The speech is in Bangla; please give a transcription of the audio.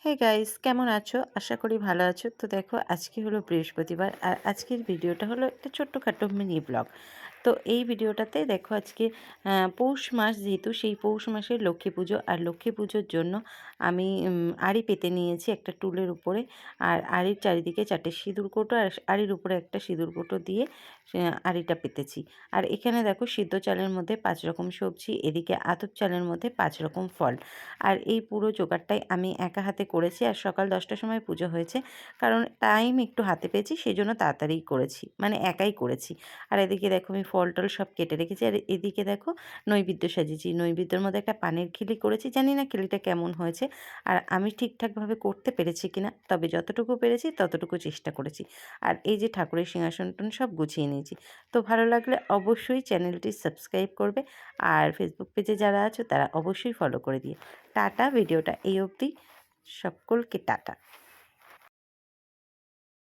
হে গাইস, কেমন আছো? আশা করি ভালো আছো। তো দেখো, আজকে হলো বৃহস্পতিবার আর আজকের ভিডিওটা হলো একটা ছোট্টখাটো মিনি ব্লগ। তো এই ভিডিওটাতে দেখো, আজকে পৌষ মাস, যেহেতু সেই পৌষ মাসের লক্ষ্মী পুজো, আর লক্ষ্মী পুজোর জন্য আমি আড়ি পেতে নিয়েছি একটা টুলের উপরে। আর আড়ির চারিদিকে 4টে সিঁদুর কৌটো, আর আড়ির উপরে একটা সিঁদুর কৌটো দিয়ে আড়িটা পেতেছি। আর এখানে দেখো, সিদ্ধ চালের মধ্যে 5 রকম সবজি, এদিকে আতপ চালের মধ্যে 5 রকম ফল। আর এই পুরো জোগাড়টাই আমি একা হাতে করেছি। আর সকাল 10টার সময় পুজো হয়েছে, কারণ টাইম একটু হাতে পেয়েছি, সেজন্য তাড়াতাড়িই করেছি, মানে একাই করেছি। আর এদিকে দেখো, আমি ফল টল সব কেটে রেখেছি। আর এদিকে দেখো, নৈবেদ্য সাজিয়েছি। নৈবেদ্যের মধ্যে একটা পানের খিলি করেছি, জানি না খিলিটা কেমন হয়েছে, আর আমি ঠিকঠাকভাবে করতে পেরেছি কিনা, তবে যতটুকু পেরেছি ততটুকু চেষ্টা করেছি। আর এই যে ঠাকুরের সিংহাসন সব গুছিয়ে নিয়েছি। তো ভালো লাগলে অবশ্যই চ্যানেলটি সাবস্ক্রাইব করবে, আর ফেসবুক পেজে যারা আছো তারা অবশ্যই ফলো করে দিও। টাটা, ভিডিওটা এই অবধি, সকলকে টাটা।